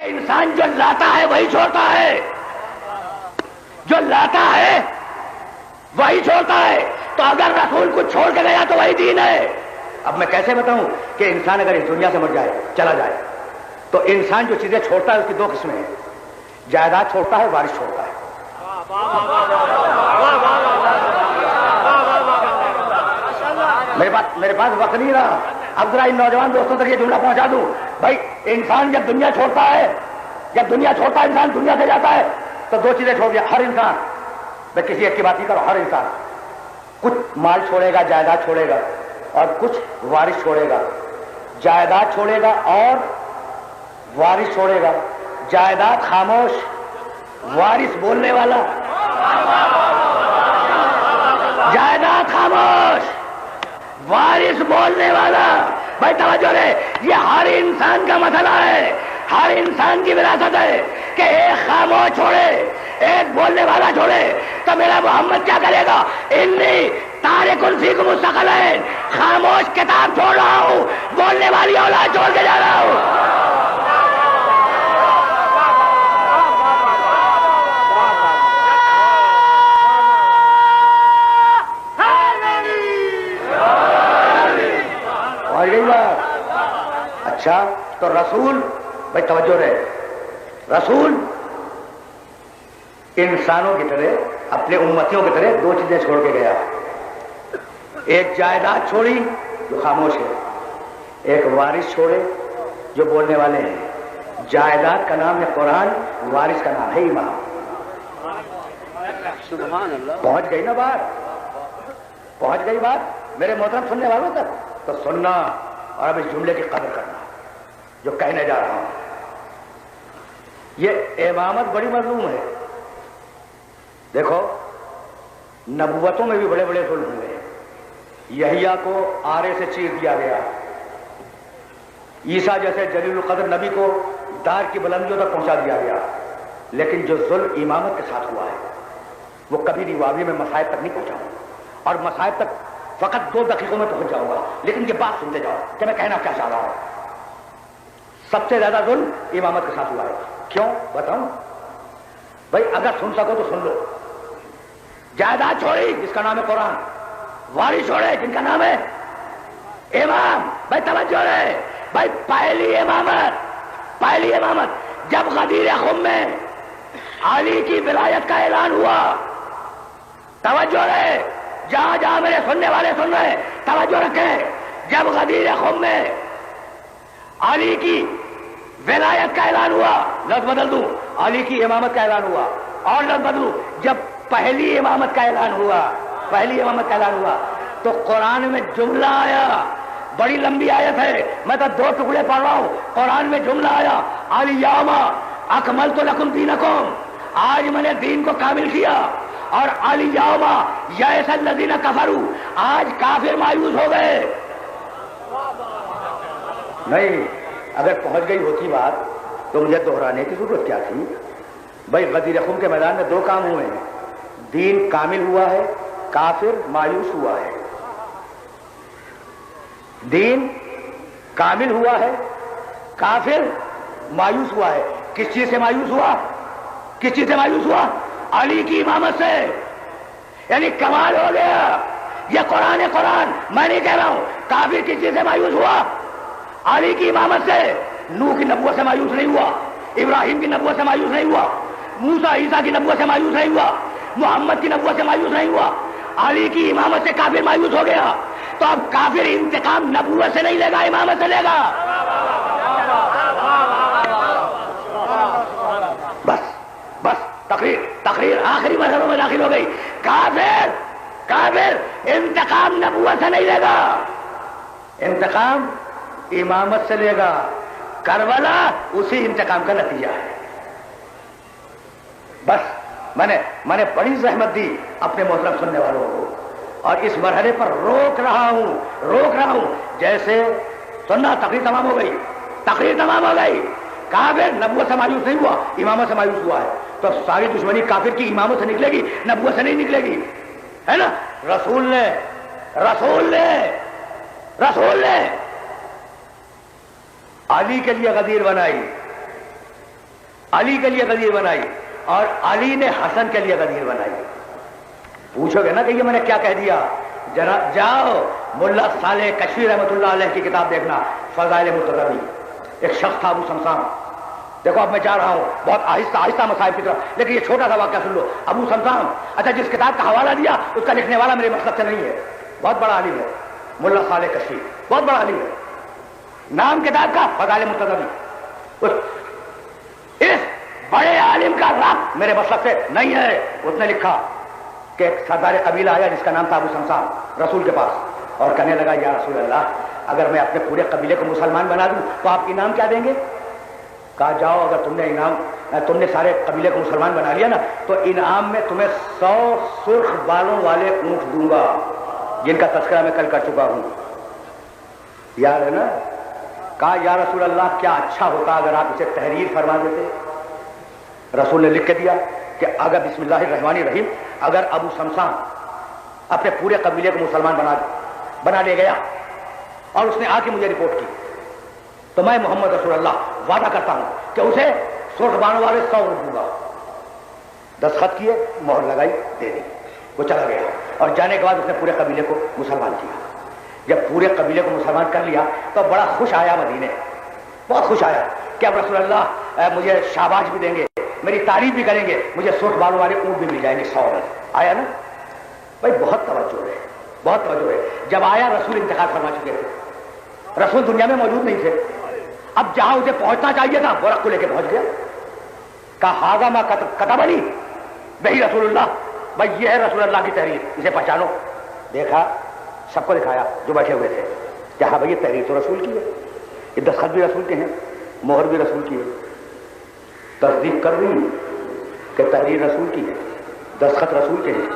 انسان جو لاتا ہے وہی چھوڑتا ہے، جو لاتا ہے وہی چھوڑتا ہے. تو اگر رسول کچھ چھوڑ کے گیا تو وہی دین ہے. اب میں کیسے بتاؤں کہ انسان اگر اس دنیا سے مر جائے، چلا جائے، تو انسان جو چیزیں چھوڑتا ہے اس کی دو قسمیں ہیں. جائیداد چھوڑتا ہے، وارث چھوڑتا ہے. میرے پاس وقت نہیں رہا، اب ذرا ان نوجوان دوستوں تک یہ جملہ پہنچا دوں. بھائی انسان جب دنیا چھوڑتا ہے، جب دنیا چھوڑتا ہے، انسان دنیا سے جاتا ہے تو دو چیزیں چھوڑ دیا ہر انسان. میں کسی ایک کی بات نہیں کروں، ہر انسان کچھ مال چھوڑے گا، جائیداد چھوڑے گا، اور کچھ وارث چھوڑے گا. جائیداد چھوڑے گا اور وارث چھوڑے گا. جائیداد خاموش، وارث بولنے والا. جائیداد خاموش، وارث بولنے والا. بھائی توجہ رہے، یہ ہر انسان کا مسئلہ ہے، ہر انسان کی وراثت ہے کہ ایک خاموش چھوڑے، ایک بولنے والا چھوڑے. تو میرا محمد کیا کرے گا؟ انی تارک فیکم الثقلین، خاموش کتاب چھوڑ رہا ہوں، بولنے والی اولاد چھوڑ کے جا رہا ہوں. اچھا تو رسول، بھائی توجہ رہے، رسول انسانوں کی طرح، اپنے امتیوں کی طرح دو چیزیں چھوڑ کے گیا. ایک جائیداد چھوڑی جو خاموش ہے، ایک وارث چھوڑے جو بولنے والے ہیں. جائیداد کا نام ہے قرآن، وارث کا نام ہے ایمان. سبحان اللہ. پہنچ گئی نا بات، پہنچ گئی بات میرے محترم سننے والوں تک. تو سننا اور اب اس جملے کی قدر کرنا جو کہنے جا رہا ہوں. یہ امامت بڑی مظلوم ہے. دیکھو نبوتوں میں بھی بڑے بڑے ظلم ہوئے ہیں. یحییٰ کو آرے سے چیر دیا گیا. عیسیٰ جیسے جلیل القدر نبی کو دار کی بلندیوں تک پہنچا دیا گیا. لیکن جو ظلم امامت کے ساتھ ہوا ہے وہ کبھی نہیں ہوا. ابھی میں مصائب تک نہیں پہنچاؤں اور مصائب تک فقط 2 دقیقوں میں پہنچ جاؤں گا. لیکن یہ بات سنتے جاؤ کہ میں کہنا کیا چاہ رہا ہوں. سب سے زیادہ ظلم امامت کے ساتھ ہوا ہے. کیوں بتاؤں؟ بھائی اگر سن سکو تو سن لو. جائیداد چھوڑی جس کا نام ہے قرآن، وارث چھوڑے جن کا نام ہے امام. بھائی توجہ رہے، بھائی پہلی امامت جب غدیر خم میں علی کی ولایت کا اعلان ہوا. توجہ رہے، جہاں جہاں میرے سننے والے سن رہے توجہ رکھیں. جب غدیر خم میں علی کی ولایت کا اعلان ہوا، لفظ بدل دوں، علی کی امامت کا اعلان ہوا. اور لفظ بدلوں، جب پہلی امامت کا اعلان ہوا، پہلی امامت کا اعلان ہوا تو قرآن میں جملہ آیا. بڑی لمبی آیت ہے، میں تو 2 ٹکڑے پڑھ رہا ہوں. قرآن میں جملہ آیا، الیوم اکملت لکم دینکم، آج میں نے دین کو کامل کیا. اور الیوم یئس الذین کفروا، آج کافر مایوس ہو گئے. نہیں، اگر پہنچ گئی ہوتی بات تو مجھے دہرانے کی ضرورت کیا تھی؟ بھائی غدیر خم کے میدان میں 2 کام ہوئے ہیں. دین کامل ہوا ہے، کافر مایوس ہوا ہے. دین کامل ہوا ہے، کافر مایوس ہوا ہے. کس چیز سے مایوس ہوا؟ کس چیز سے مایوس ہوا؟ علی کی امامت سے. یعنی کمال ہو گیا. یہ قرآن میں نہیں کہہ رہا ہوں. کافر کس چیز سے مایوس ہوا؟ علی کی امامت سے. نوح کی نبوت سے مایوس نہیں ہوا، ابراہیم کی نبوت سے مایوس نہیں ہوا، موسیٰ عیسیٰ کی نبوت سے مایوس نہیں ہوا، محمد کی نبوت سے مایوس نہیں ہوا. علی کی امامت سے کافر مایوس ہو گیا. تو اب کافر انتقام نبوت سے نہیں لے گا، امامت سے لے گا. بس تقریر آخری مرحلوں میں داخل ہو گئی. کافر انتقام نبوت سے نہیں لے گا، انتقام امامت سے لے گا. کربلا اسی انتقام کا نتیجہ ہے. بس میں نے بڑی زحمت دی اپنے محترم سننے والوں کو اور اس مرحلے پر روک رہا ہوں. جیسے سننا، تقریر تمام ہو گئی. کافر نبوت سے مایوس نہیں ہوا، امامت سے مایوس ہوا ہے. تو ساری دشمنی کافر کی امامت سے نکلے گی، نبوت سے نہیں نکلے گی، ہے نا. رسول نے علی کے لیے غدیر بنائی. علی کے لیے غدیر بنائی اور علی نے حسن کے لیے غدیر بنائی. پوچھو گے نا کہ یہ میں نے کیا کہہ دیا؟ جاؤ ملا صالح کشفی رحمۃ اللہ علیہ کی کتاب دیکھنا، فضائل مرتضوی. ایک شخص تھا ابو سمسام. دیکھو اب میں جا رہا ہوں بہت آہستہ آہستہ مصائب کی طرف، لیکن یہ چھوٹا سا واقعہ سن لو. ابو سمسام، اچھا جس کتاب کا حوالہ دیا اس کا لکھنے والا میرے مقصد سے نہیں ہے، بہت بڑا عالم ہے، ملا صالح کشفی، بہت بڑا عالم ہے. نام کتاب کا فضائل مرتضوی. اس بڑے عالم کا رابط میرے مقصد سے نہیں ہے. اس نے لکھا کہ ایک سردار قبیلہ آیا جس کا نام تھا ابو سمسام رسول کے پاس، اور کہنے لگا یا رسول اللہ اگر میں اپنے پورے قبیلے کو مسلمان بنا دوں تو آپ انعام کیا دیں گے؟ کہا جاؤ اگر تم نے سارے قبیلے کو مسلمان بنا لیا نا تو انعام میں تمہیں 100 سرخ بالوں والے اونٹ دوں گا جن کا تذکرہ میں کل کر چکا ہوں. یاد ہے نا؟ کہا یا رسول اللہ کیا اچھا ہوتا اگر آپ اسے تحریر فرما دیتے. رسول نے لکھ کے دیا کہ اگر بسم اللہ الرحمن الرحیم اگر ابو سمسام اپنے پورے قبیلے کو مسلمان بنا لے گیا اور اس نے آ کے مجھے رپورٹ کی تو میں محمد رسول اللہ وعدہ کرتا ہوں کہ اسے سرخ بالوں والے 100 اونٹ دوں گا. دستخط کیے، مہر لگائی، دے دی. وہ چلا گیا اور جانے کے بعد اس نے پورے قبیلے کو مسلمان کیا. جب پورے قبیلے کو مسلمان کر لیا تو بڑا خوش آیا مدینے، بہت خوش آیا کہ اب رسول اللہ مجھے شاباش بھی دیں گے، میری تعریف بھی کریں گے، مجھے سرخ بالوں والے اونٹ بھی مل جائیں گے 100 میں. آیا نا بھائی، بہت توجہ ہے، بہت توجہ ہے. جب آیا رسول انتقال فرما چکے تھے، رسول دنیا میں موجود نہیں تھے. اب جہاں اسے پہنچنا چاہیے تھا ورق کو لے کے پہنچ گیا. کہا ہاگا ما کتبنی وہی رسول اللہ، بھائی یہ ہے رسول اللہ کی تحریر، اسے پہچانو. دیکھا، سب کو دکھایا جو بیٹھے ہوئے تھے کہ ہاں بھائی یہ تحریر تو رسول کی ہے، یہ دستخط بھی رسول کے ہیں، مہر بھی رسول کی ہے. تصدیق کر دی کہ تحریر رسول کی ہے، دستخط رسول کے ہیں،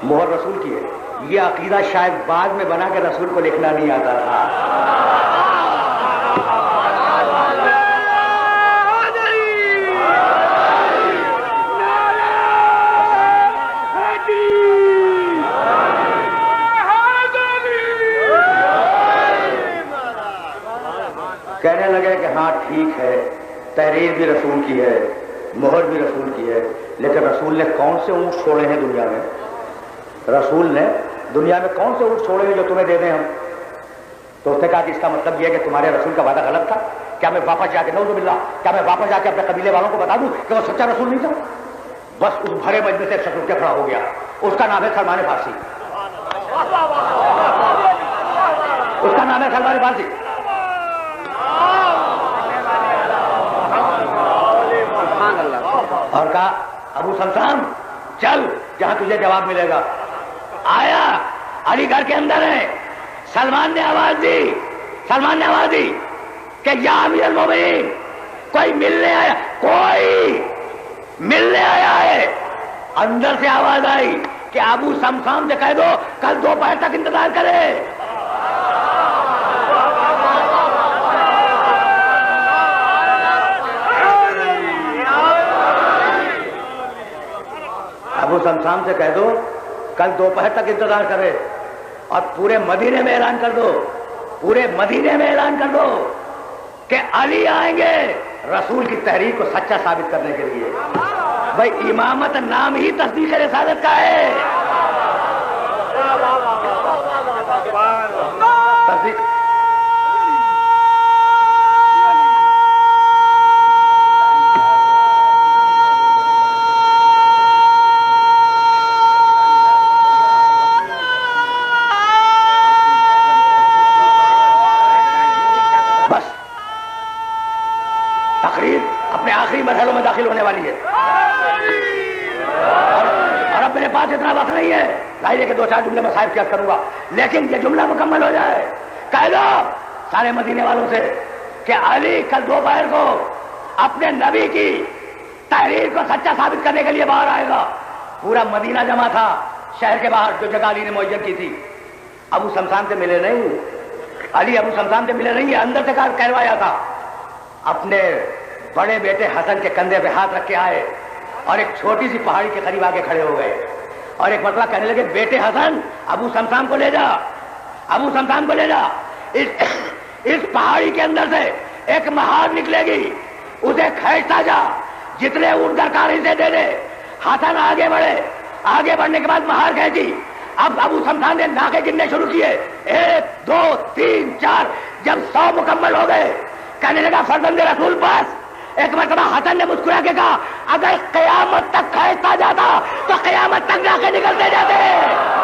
مہر رسول کی ہے. یہ عقیدہ شاید بعد میں بنا کے رسول کو لکھنا نہیں آتا تھا. کہنے لگے کہ ہاں ٹھیک ہے تحریر بھی رسول کی ہے، مہر بھی رسول کی ہے، لیکن رسول نے کون سے اونٹ چھوڑے ہیں دنیا میں؟ رسول نے دنیا میں کون سے اونٹ چھوڑے ہیں جو تمہیں دے دیں ہم؟ تو اس نے کہا کہ اس کا مطلب یہ ہے کہ تمہارے رسول کا وعدہ غلط تھا. کیا میں واپس جا کے نعوذ باللہ، کیا میں واپس جا کے اپنے قبیلے والوں کو بتا دوں کہ وہ سچا رسول نہیں تھا؟ بس اس بھرے مجمع سے شخص اٹھ کے کھڑا ہو گیا. اس کا نام ہے سلمان فارسی. اس کا نام ہے سلمان فارسی. اور کہا ابو سمسام چل جہاں تجھے جواب ملے گا. آیا، علی گھر کے اندر ہے. سلمان نے آواز دی کہ یا امیر المومنین کوئی ملنے آیا ہے. اندر سے آواز آئی کہ ابو سمسام سے کہہ دو کل دوپہر تک انتظار کرے. ابو سمسام سے کہہ دو کل دوپہر تک انتظار کرے اور پورے مدینے میں اعلان کر دو کہ علی آئیں گے رسول کی تحریر کو سچا ثابت کرنے کے لیے. بھائی امامت نام ہی تصدیق رسالت کا ہے. تصدیق اپنے آخری مرحلوں میں داخل ہونے والی ہے. اور اب میرے پاس اتنا وقت نہیں ہے، ظاہر ہے کہ 2-4 جملے میں صاحب کیا کروں گا، لیکن یہ جملہ مکمل ہو جائے. کہہ دو سارے مدینے والوں سے کہ علی کل دوپہر کو اپنے نبی کی تحریر کو سچا ثابت کرنے کے لیے باہر آئے گا. پورا مدینہ جمع تھا شہر کے باہر، جو جگہ علی نے معین کی تھی. ابو سمسام سے ملے نہیں علی، ابو سمسام سے ملے نہیں، اندر سے کہلوایا تھا. اپنے بڑے بیٹے حسن کے کندھے پہ ہاتھ رکھ کے آئے اور ایک چھوٹی سی پہاڑی کے قریب آگے کھڑے ہو گئے اور ایک مرتبہ کہنے لگے بیٹے حسن ابو سمسام کو لے جا، ابو سمسام کو لے جا. اس پہاڑی کے اندر سے ایک مہار نکلے گی، اسے کھینچتا جا. جتنے اونٹ درکار اسے دے دے. حسن آگے بڑھے. آگے بڑھنے کے بعد مہار کھینچی. اب ابو سمسان نے ناکے گننے شروع کیے. 1 2 3 4. جب 100 مکمل ہو گئے کہنے لگا فرزند رسول پاس. ایک مرتبہ حسن نے مسکرا کے کہا اگر قیامت تک کھینچتا جاتا تو قیامت تک ناکے نکلتے جاتے.